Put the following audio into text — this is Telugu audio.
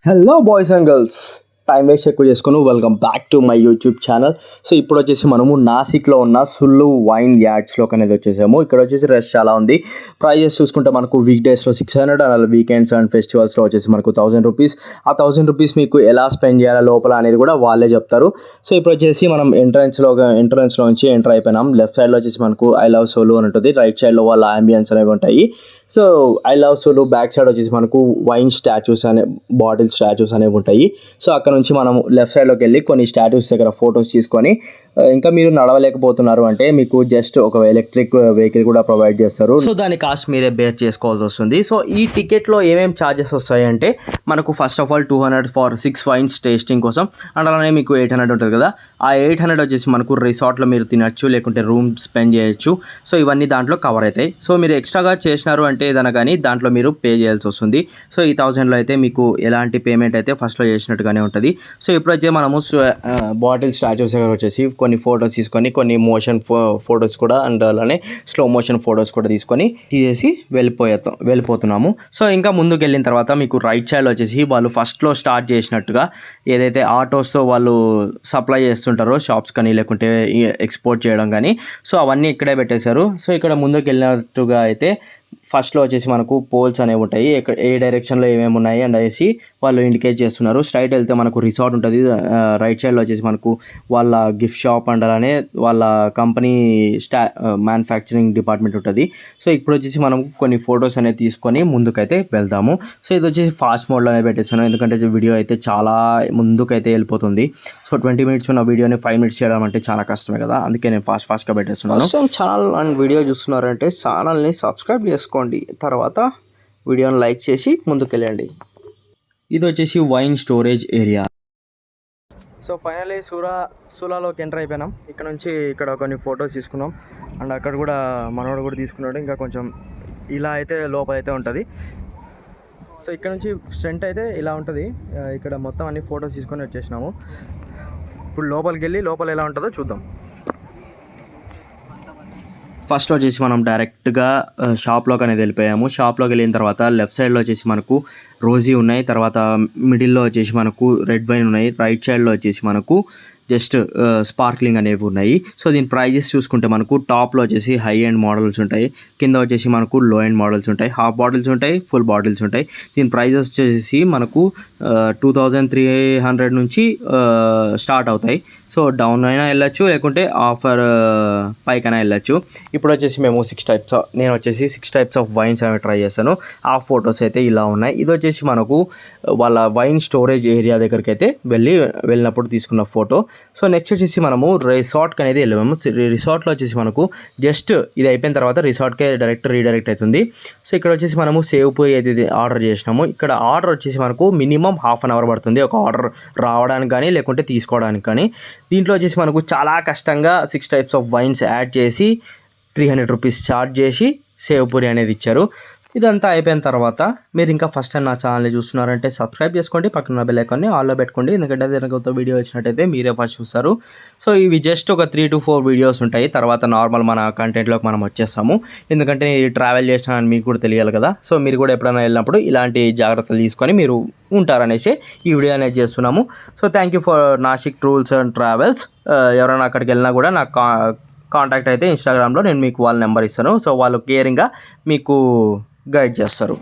Hello boys and girls, time waste ఎక్కువ చేసుకుని welcome back to my YouTube channel. So ఇప్పుడు వచ్చేసి మనము నాసిక్లో ఉన్న సుల్లు వైన్ యార్డ్స్లోకి అనేది వచ్చేసాము. ఇక్కడ వచ్చేసి రష్ చాలా ఉంది. ప్రైజెస్ చూసుకుంటే మనకు వీక్ డేస్లో 600 అండ్ వీకెండ్స్ అండ్ ఫెస్టివల్స్లో వచ్చేసి మనకు 1000 రూపీస్. ఆ 1000 రూపీస్ మీకు ఎలా స్పెండ్ చేయాలి లోపల అనేది కూడా వాళ్ళే చెప్తారు. సో ఇప్పుడు వచ్చేసి మనం ఎంట్రన్స్లో నుంచి ఎంటర్ అయిపోయినాం. లెఫ్ట్ సైడ్లో వచ్చేసి మనకు ఐ లవ్ సోలు అని ఉంటుంది. రైట్ సైడ్లో వాళ్ళ అంబియన్స్ అనేవి ఉంటాయి. సో ఐ లవ్ సోలు బ్యాక్ సైడ్ వచ్చేసి మనకు వైన్ స్టాచ్యూస్ బాటిల్ స్టాచ్యూస్ అనేవి ఉంటాయి. సో అక్కడ నుంచి మనం లెఫ్ట్ సైడ్లోకి వెళ్ళి కొన్ని స్టాచ్యూస్ దగ్గర ఫొటోస్ తీసుకొని, ఇంకా మీరు నడవలేకపోతున్నారు అంటే మీకు జస్ట్ ఒక ఎలక్ట్రిక్ వెహికల్ కూడా ప్రొవైడ్ చేస్తారు. సో దాని కాస్ట్ మీరే బేర్ చేసుకోవాల్సి వస్తుంది. సో ఈ టికెట్లో ఏమేమి ఛార్జెస్ వస్తాయి అంటే మనకు first of all 200 for 6 wines tasting కోసం, అండ్ అలానే మీకు 800 ఉంటుంది కదా. ఆ 800 వచ్చేసి మనకు రిసార్ట్లో మీరు తినచ్చు, లేకుంటే రూమ్ స్పెండ్ చేయొచ్చు. సో ఇవన్నీ దాంట్లో కవర్ అవుతాయి. సో మీరు ఎక్స్ట్రాగా చేసినారు అంటే ఏదైనా కానీ దాంట్లో మీరు పే చేయాల్సి వస్తుంది. సో ఈ 1000లో అయితే మీకు ఎలాంటి పేమెంట్ అయితే ఫస్ట్లో చేసినట్టుగానే ఉంటుంది. సో ఇప్పుడైతే మనము బాటిల్ స్టాచ్యూస్ దగ్గర వచ్చేసి కొన్ని ఫొటోస్ తీసుకొని, కొన్ని మోషన్ ఫొటోస్ కూడా అండ్ అలానే స్లో మోషన్ ఫొటోస్ కూడా తీసుకొని తీసేసి వెళ్ళిపోతున్నాము. సో ఇంకా ముందుకు వెళ్ళిన తర్వాత మీకు రైట్ సైడ్లో వచ్చేసి వాళ్ళు ఫస్ట్లో స్టార్ట్ చేసినట్టుగా ఏదైతే ఆటోస్తో వాళ్ళు సప్లై చేస్తుంటారో షాప్స్ కానీ లేకుంటే ఎక్స్పోర్ట్ చేయడం కానీ, సో అవన్నీ ఇక్కడే పెట్టేశారు. సో ఇక్కడ ముందుకు వెళ్ళినట్టుగా అయితే ఫస్ట్లో వచ్చేసి మనకు పోల్స్ అనేవి ఉంటాయి, ఏ డైరెక్షన్లో ఏమేమి ఉన్నాయి అనేసి వాళ్ళు ఇండికేట్ చేస్తున్నారు. స్ట్రైట్ వెళ్తే మనకు రిసార్ట్ ఉంటుంది. రైట్ సైడ్లో వచ్చేసి మనకు వాళ్ళ గిఫ్ట్ షాప్ అండ్ అలానే వాళ్ళ కంపెనీ మ్యానుఫ్యాక్చరింగ్ డిపార్ట్మెంట్ ఉంటుంది. సో ఇప్పుడు వచ్చేసి మనం కొన్ని ఫొటోస్ అనేవి తీసుకొని ముందుకైతే వెళ్దాము. సో ఇది వచ్చేసి ఫాస్ట్ మోడ్లోనే పెట్టేస్తాను, ఎందుకంటే వీడియో అయితే చాలా ముందుకైతే వెళ్ళిపోతుంది. సో 20 మినిట్స్ ఉన్న వీడియోని 5 మినిట్స్ చేయడం అంటే చాలా కష్టమే కదా, అందుకే నేను ఫాస్ట్గా పెట్టేస్తున్నాను. ఛానల్ అండ్ వీడియో చూస్తున్నారంటే ఛానల్ని సబ్స్క్రైబ్ చేసుకోండి, తర్వాత వీడియోని లైక్ చేసి ముందుకెళ్ళండి. ఇది వచ్చేసి wine storage area. So finally సూలాలోకి ఎంటర్ అయిపోయినాం. ఇక్కడ కొన్ని ఫొటోస్ తీసుకున్నాం అండ్ అక్కడ కూడా మనోడు కూడా తీసుకున్నాడు. ఇంకా కొంచెం ఇలా అయితే లోపల అయితే ఉంటుంది. సో ఇక్కడ నుంచి ఫ్రంట్ అయితే ఇలా ఉంటుంది. ఇక్కడ మొత్తం అన్ని ఫొటోస్ తీసుకొని వచ్చేసినాము. ఇప్పుడు లోపలికి వెళ్ళి లోపల ఎలా ఉంటుందో చూద్దాం. ఫస్ట్ వచ్చేసి మనం డైరెక్ట్గా షాప్లోకి అనేది వెళ్ళిపోయాము. షాప్లోకి వెళ్ళిన తర్వాత లెఫ్ట్ సైడ్లో వచ్చేసి మనకు రోజీ ఉన్నాయి, తర్వాత మిడిల్లో వచ్చేసి మనకు రెడ్ వైన్ ఉన్నాయి, రైట్ సైడ్లో వచ్చేసి మనకు జస్ట్ స్పార్క్లింగ్ అనేవి ఉన్నాయి. సో దీని ప్రైజెస్ చూసుకుంటే మనకు టాప్లో వచ్చేసి హై ఎండ్ మోడల్స్ ఉంటాయి, కింద వచ్చేసి మనకు లో ఎండ్ మోడల్స్ ఉంటాయి, హాఫ్ బాటిల్స్ ఉంటాయి, ఫుల్ బాటిల్స్ ఉంటాయి. దీని ప్రైజెస్ వచ్చేసి మనకు 2300 నుంచి స్టార్ట్ అవుతాయి. సో డౌన్ అయినా వెళ్ళచ్చు, లేకుంటే ఆఫర్ పైకైనా వెళ్ళచ్చు. ఇప్పుడు వచ్చేసి మేము నేను వచ్చేసి 6 టైప్స్ ఆఫ్ వైన్స్ అనేవి ట్రై చేశాను. ఆ ఫొటోస్ అయితే ఇలా ఉన్నాయి. ఇది వచ్చేసి మనకు వాళ్ళ వైన్ స్టోరేజ్ ఏరియా దగ్గరికి అయితే వెళ్ళినప్పుడు తీసుకున్న ఫోటో. సో నెక్స్ట్ వచ్చేసి మనము రిసార్ట్కి అనేది వెళ్ళాము. రిసార్ట్లో వచ్చేసి మనకు జస్ట్ ఇది అయిపోయిన తర్వాత రిసార్ట్కే రీడైరెక్ట్ అవుతుంది. సో ఇక్కడ వచ్చేసి మనము సేవ్ పూరి అయితే ఆర్డర్ చేసినాము. ఇక్కడ ఆర్డర్ వచ్చేసి మనకు మినిమం ½ an hour పడుతుంది, ఒక ఆర్డర్ రావడానికి కానీ లేకుంటే తీసుకోవడానికి కానీ. దీంట్లో వచ్చేసి మనకు చాలా కష్టంగా 6 టైప్స్ ఆఫ్ వైన్స్ యాడ్ చేసి 300 రూపీస్ ఛార్జ్ చేసి సేవ్ పూరి అనేది ఇచ్చారు. ఇదంతా అయిపోయిన తర్వాత మీరు ఇంకా ఫస్ట్ టైం నా ఛానల్ని చూస్తున్నారంటే సబ్స్క్రైబ్ చేసుకోండి, పక్కన బెల్ ఐకాన్ని ఆల్లో పెట్టుకోండి, ఎందుకంటే అది కొత్త వీడియో వచ్చినట్టయితే మీరే ఫస్ట్ చూస్తారు. సో ఇవి జస్ట్ ఒక 3 to 4 వీడియోస్ ఉంటాయి, తర్వాత నార్మల్ మన కంటెంట్లోకి మనం వచ్చేస్తాము. ఎందుకంటే నేను ట్రావెల్ చేసినానని మీకు కూడా తెలియాలి కదా. సో మీరు కూడా ఎప్పుడైనా వెళ్ళినప్పుడు ఇలాంటి జాగ్రత్తలు తీసుకొని మీరు ఉంటారనేసి ఈ వీడియో అనేది చేస్తున్నాము. So thank you for Nashik tours and travels. ఎవరైనా అక్కడికి వెళ్ళినా కూడా నాకు కాంటాక్ట్ అయితే ఇన్స్టాగ్రామ్లో నేను మీకు వాళ్ళ నెంబర్ ఇస్తాను. సో వాళ్ళు కేరింగ్గా మీకు గైడ్ చేస్తారు.